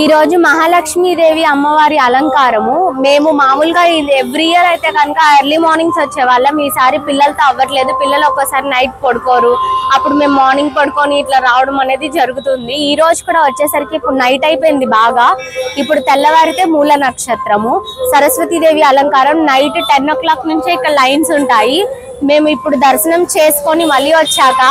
ఈ రోజు మహాలక్ష్మీదేవి అమ్మవారి అలంకారము. మేము మామూలుగా ఎవ్రీ ఇయర్ అయితే కనుక ఎర్లీ మార్నింగ్స్ వచ్చేవాళ్ళం. ఈసారి పిల్లలతో అవ్వట్లేదు. పిల్లలు ఒక్కోసారి నైట్ పడుకోరు. అప్పుడు మేము మార్నింగ్ పడుకొని ఇట్లా రావడం అనేది జరుగుతుంది. ఈ రోజు కూడా వచ్చేసరికి ఇప్పుడు నైట్ అయిపోయింది బాగా. ఇప్పుడు తెల్లవారితే మూల నక్షత్రము. సరస్వతీదేవి అలంకారం నైట్ 10 o'clock నుంచే ఇక్కడ లైన్స్ ఉంటాయి. మేము ఇప్పుడు దర్శనం చేసుకొని మళ్ళీ వచ్చాక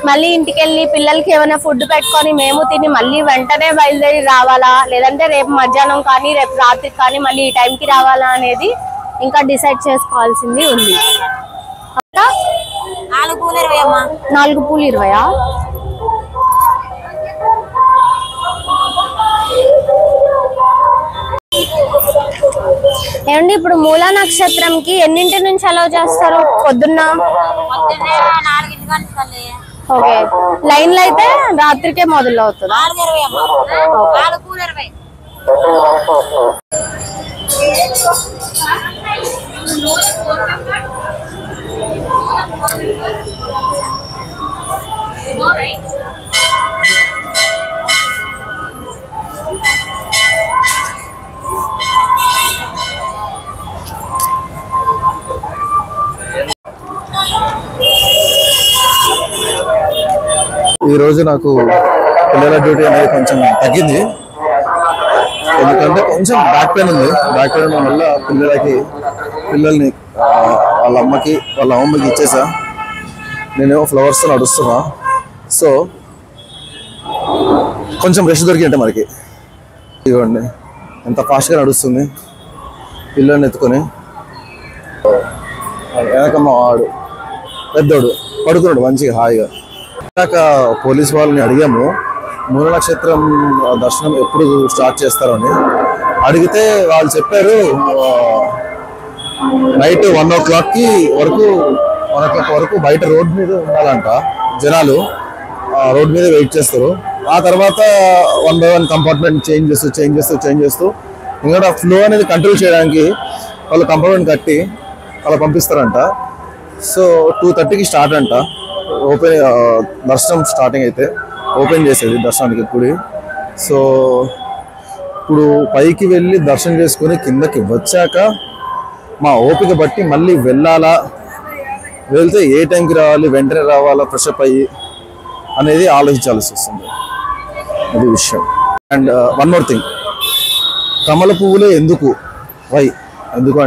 మళ్ళీ ఇంటికి వెళ్ళి పిల్లలకి ఏమైనా ఫుడ్ పెట్టుకొని మేము తిని మళ్ళీ వెంటనే బయలుదేరి రావాలా, లేదంటే రేపు మధ్యాహ్నం కానీ రేపు రాత్రికి కానీ మళ్ళీ ఈ టైంకి రావాలా అనేది ఇంకా డిసైడ్ చేసుకోవాల్సింది ఉంది. 4 పూలు 20 అమ్మా. 4 పూలు 20. ఏమండి ఇప్పుడు మూలా నక్షత్రంకి ఎన్నింటి నుంచి అలౌ చేస్తారు? పొద్దున్న 4 గంటలకి. ఓకే, లైన్ లో అయితే రాత్రికే మొదలు అవుతుంది. 4:20 అమ్మా. 4 పూలు 20. ఈ రోజు నాకు పిల్లల డ్యూటీ అనేది కొంచెం తగ్గింది. ఎందుకంటే కొంచెం బ్యాక్ పెయిన్ ఉంది. బ్యాక్ పెయిన్ వల్ల పిల్లల్ని వాళ్ళ అమ్మకి ఇచ్చేసా. నేనేమో ఫ్లవర్స్ నడుస్తున్నా. సో కొంచెం రెస్ట్ దొరికింటే మనకి. ఇదిగోండి ఎంత ఫాస్ట్గా నడుస్తుంది. పిల్లల్ని ఎత్తుకొని వెనకమ్మ వాడు పెద్దోడు పడుకున్నాడు మంచిగా హాయిగా. పోలీస్ వాళ్ళని అడిగాము మూల నక్షత్రం దర్శనం ఎప్పుడు స్టార్ట్ చేస్తారని. అడిగితే వాళ్ళు చెప్పారు నైట్ 1 o'clock వరకు బయట రోడ్ మీద ఉండాలంట. జనాలు రోడ్ మీద వెయిట్ చేస్తారు. ఆ తర్వాత 1 by 1 కంపార్ట్మెంట్ చేంజ్ చేస్తూ ఇంకా ఫ్లో అనేది కంట్రోల్ చేయడానికి వాళ్ళు కంపార్ట్మెంట్ కట్టి అలా పంపిస్తారంట. సో 2:30కి స్టార్ట్ అంట ఓపెన్ దర్శనం. స్టార్టింగ్ అయితే ఓపెన్ చేసేది దర్శనానికి గుడి. సో ఇప్పుడు పైకి వెళ్ళి దర్శనం చేసుకుని కిందకి వచ్చాక మా ఓపిక బట్టి మళ్ళీ వెళ్ళాలా, వెళ్తే ఏ టైంకి రావాలి, వెంటనే రావాలా, ఫ్రెషప్ అయ్యి అనేది ఆలోచించాల్సి వస్తుంది. అది విషయం. అండ్ వన్ మోర్ థింగ్, కమల పువ్వులే ఎందుకు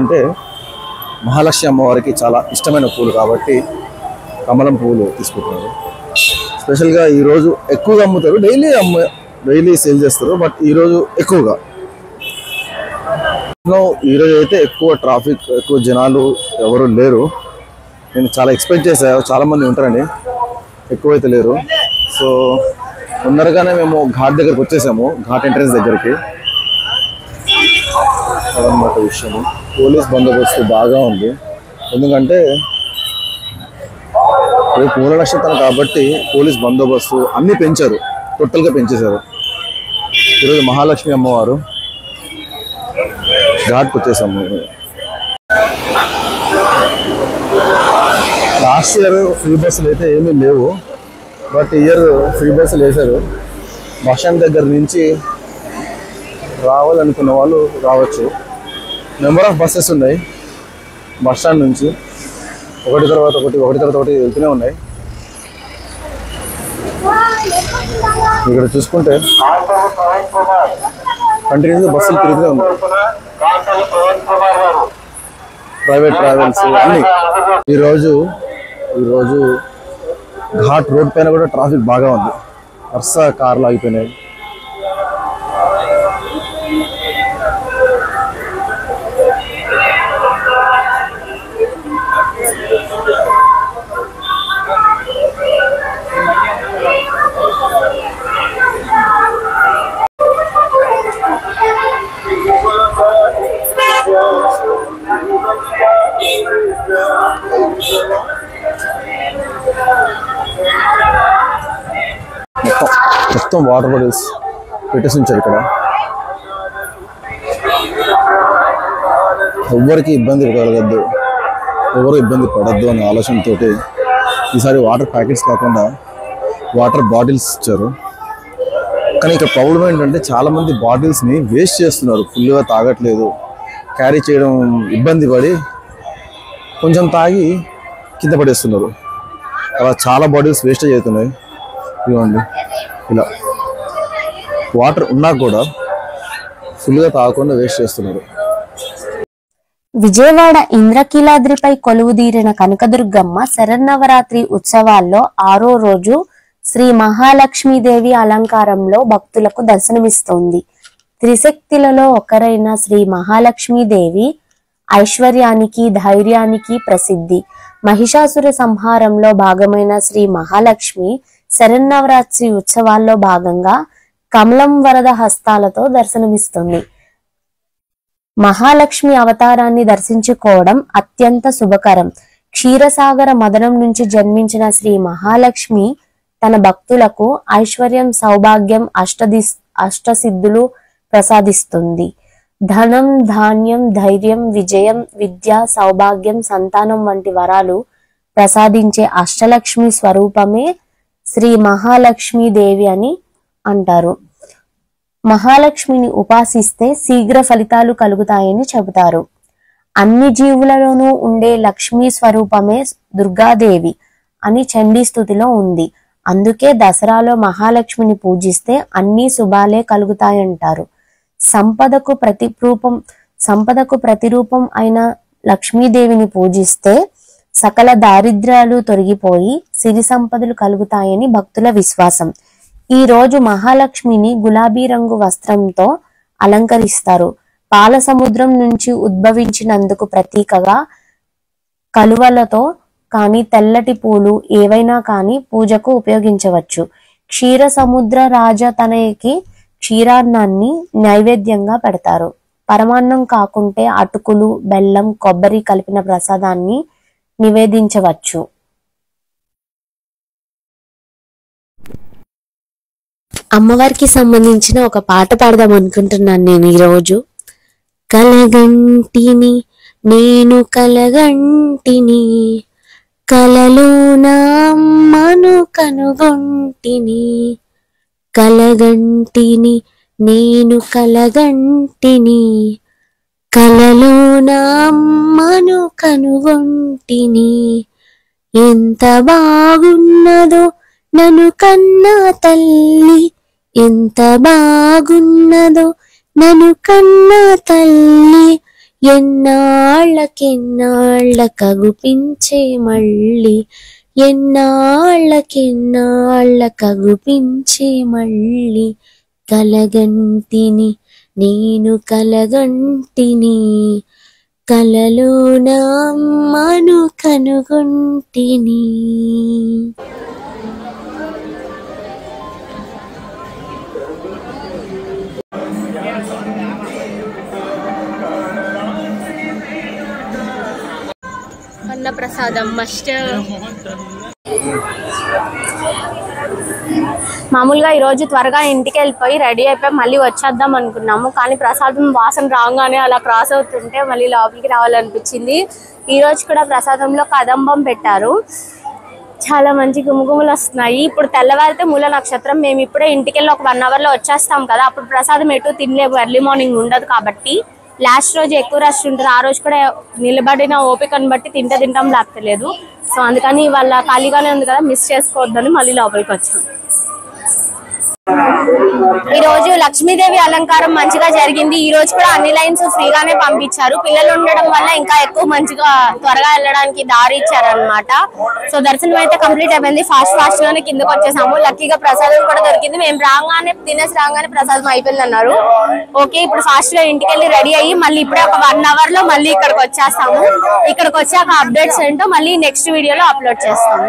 అంటే మహాలక్ష్మి అమ్మవారికి చాలా ఇష్టమైన పూలు కాబట్టి కమలం పువ్వులు తీసుకుంటున్నారు. స్పెషల్గా ఈరోజు ఎక్కువగా అమ్ముతారు. డైలీ సేల్ చేస్తారు. బట్ ఈరోజు ఎక్కువగా ఈరోజు అయితే ఎక్కువ ట్రాఫిక్, ఎక్కువ జనాలు ఎవరు లేరు. నేను చాలా ఎక్స్పెక్ట్ చేశాను చాలామంది ఉంటారని. ఎక్కువైతే లేరు. సో తొందరగానే మేము ఘాట్ దగ్గరకు వచ్చేసాము. ఘాట్ ఎంట్రన్స్ దగ్గరికి. అదనమాట విషయము. పోలీస్ బందోబస్తు బాగా ఉంది. ఎందుకంటే రేపు మూల నక్షత్రం కాబట్టి పోలీస్ బందోబస్తు అన్నీ పెంచారు. టోటల్గా పెంచేశారు. ఈరోజు మహాలక్ష్మి అమ్మవారు ఘాట్కి వచ్చేసాము. లాస్ట్ ఇయర్ ఫ్రీ బస్సులు అయితే ఏమీ లేవు. బట్ ఇయర్ ఫ్రీ బస్సులు వేశారు. బస్ స్టాండ్ దగ్గర నుంచి రావాలనుకున్న వాళ్ళు రావచ్చు. నెంబర్ ఆఫ్ బస్సెస్ ఉన్నాయి బస్ స్టాండ్ నుంచి. ఒకటి తర్వాత ఒకటి వెళ్తూనే ఉన్నాయి. ఇక్కడ చూసుకుంటే కంటిన్యూగా బస్సులు తిరుగుతూనే ఉన్నాయి. ప్రైవేట్ ట్రావెల్స్ అన్నీ. ఈరోజు ఘాట్ రోడ్ పైన కూడా ట్రాఫిక్ బాగా ఉంది. వరుస కార్లు ఆగిపోయినాయి. మొత్తం వాటర్ బాటిల్స్ పెట్టేసి ఉంచారు ఇక్కడ. ఎవ్వరికి ఇబ్బంది కలగద్దు, ఎవరు ఇబ్బంది పడద్దు అనే ఆలోచనతో ఈసారి వాటర్ ప్యాకెట్స్ కాకుండా వాటర్ బాటిల్స్ ఇచ్చారు. కానీ ఇక్కడ ప్రాబ్లం ఏంటంటే చాలా మంది బాటిల్స్ ని వేస్ట్ చేస్తున్నారు, ఫుల్గా తాగట్లేదు, క్యారీ చేయడం ఇబ్బంది పడి కొంచెం తాగి కింద పడేస్తున్నారు. అలా చాలా బాటిల్స్ వేస్టేజ్ అవుతున్నాయి. ఇవ్వండి, ఇలా వాటర్ ఉన్నా కూడా ఫుల్గా తాగకుండా వేస్ట్ చేస్తున్నారు. విజయవాడ ఇంద్రకీలాద్రిపై కొలువుదీరిన కనకదుర్గమ్మ శరన్నవరాత్రి ఉత్సవాల్లో 6వ రోజు శ్రీ మహాలక్ష్మీదేవి అలంకారంలో భక్తులకు దర్శనమిస్తోంది. త్రిశక్తులలో ఒకరైన శ్రీ మహాలక్ష్మీదేవి ఐశ్వర్యానికి, ధైర్యానికి ప్రసిద్ధి. మహిషాసుర సంహారంలో భాగమైన శ్రీ మహాలక్ష్మి శరన్నవరాత్రి ఉత్సవాల్లో భాగంగా కమలం వరద హస్తాలతో దర్శనమిస్తుంది. మహాలక్ష్మి అవతారాన్ని దర్శించుకోవడం అత్యంత శుభకరం. క్షీరసాగర మదనం నుంచి జన్మించిన శ్రీ మహాలక్ష్మి తన భక్తులకు ఐశ్వర్యం, సౌభాగ్యం, అష్టసిద్ధులు ప్రసాదిస్తుంది. ధనం, ధాన్యం, ధైర్యం, విజయం, విద్య, సౌభాగ్యం, సంతానం వంటి వరాలు ప్రసాదించే అష్టలక్ష్మి స్వరూపమే శ్రీ మహాలక్ష్మీదేవి అని అంటారు. మహాలక్ష్మిని ఉపాసిస్తే శీఘ్ర ఫలితాలు కలుగుతాయని చెబుతారు. అన్ని జీవులలోనూ ఉండే లక్ష్మీ స్వరూపమే దుర్గాదేవి అని చండీ స్తుతిలో ఉంది. అందుకే దసరాలో మహాలక్ష్మిని పూజిస్తే అన్ని శుభాలే కలుగుతాయంటారు. సంపదకు ప్రతిరూపం అయిన లక్ష్మీదేవిని పూజిస్తే సకల దారిద్ర్యాలు తొలగిపోయి సిరి సంపదలు కలుగుతాయని భక్తుల విశ్వాసం. ఈ రోజు మహాలక్ష్మిని గులాబీ రంగు వస్త్రంతో అలంకరిస్తారు. పాల సముద్రం నుంచి ఉద్భవించినందుకు ప్రతీకగా కలువలతో కానీ తెల్లటి పూలు ఏవైనా కానీ పూజకు ఉపయోగించవచ్చు. క్షీర సముద్ర రాజ తనయకి క్షీరాన్నాన్ని నైవేద్యంగా పెడతారు. పరమాన్నం కాకుంటే అటుకులు, బెల్లం, కొబ్బరి కలిపిన ప్రసాదాన్ని నివేదించవచ్చు. అమ్మవారికి సంబంధించిన ఒక పాట పాడదాం అనుకుంటున్నాను నేను ఈరోజు. కలగంటిని నేను కలగంటిని, కలలోన అమ్మను కనుగొంటిని. కలగంటిని నేను కలగంటిని, కలలోన అమ్మను కనుగొంటిని. ఎంత బాగున్నదో నన్ను కన్నా తల్లి, ఎంత బాగున్నదో నన్ను కన్నా తల్లి. ఎన్నాళ్ళకెన్నాళ్ళకగుపించే మళ్ళీ, ఎన్నాళ్ళకెన్నాళ్ళకగుపించే మళ్ళీ. కలగంటిని నేను కలగంటిని, కలలోన అమ్మను కనుగొంటిని. అన్న ప్రసాదం మస్ట్. మామూలుగా ఈరోజు త్వరగా ఇంటికి వెళ్ళిపోయి రెడీ అయిపోయి మళ్ళీ వచ్చేద్దాం అనుకున్నాము. కానీ ప్రసాదం వాసన రాగానే అలా క్రాస్ అవుతుంటే మళ్ళీ లోపలికి రావాలనిపించింది. ఈరోజు కూడా ప్రసాదంలో కదంబం పెట్టారు. చాలా మంచి గుమగుమలు వస్తున్నాయి. ఇప్పుడు తెల్లవారితే మూల నక్షత్రం. మేము ఇప్పుడే ఇంటికి వెళ్ళి ఒక 1 అవర్లో వచ్చేస్తాం కదా. అప్పుడు ప్రసాదం ఎటు తినలేము, ఎర్లీ మార్నింగ్ ఉండదు కాబట్టి. లాస్ట్ రోజు ఎక్కువ రష్ ఉంటుంది. ఆ రోజు కూడా నిలబడిన ఓపికను బట్టి తింటాం, లేకపోలేదు. సో అందుకని వాళ్ళ ఖాళీగానే ఉంది కదా, మిస్ చేసుకోవద్దని మళ్ళీ లోపలికి వచ్చాం. ఈ రోజు లక్ష్మీదేవి అలంకారం మంచిగా జరిగింది. ఈ రోజు కూడా అన్ని లైన్స్ ఫ్రీగానే పంపించారు. పిల్లలు ఉండడం వల్ల ఇంకా ఎక్కువ మంచిగా త్వరగా వెళ్ళడానికి దారి ఇచ్చారనమాట. సో దర్శనం అయితే కంప్లీట్ అయిపోయింది. ఫాస్ట్ గానే కిందకి వచ్చేసాము. లక్కీగా ప్రసాదం కూడా దొరికింది. మేము తినేసి రాగానే ప్రసాదం అయిపోయింది అన్నారు. ఓకే, ఇప్పుడు ఫాస్ట్ గా ఇంటికి వెళ్ళి రెడీ అయ్యి మళ్ళీ ఇప్పుడే ఒక 1 అవర్ లో మళ్ళీ ఇక్కడికి వచ్చేస్తాము. ఇక్కడికి వచ్చాక అప్డేట్స్ ఏంటో మళ్ళీ నెక్స్ట్ వీడియోలో అప్లోడ్ చేస్తాము.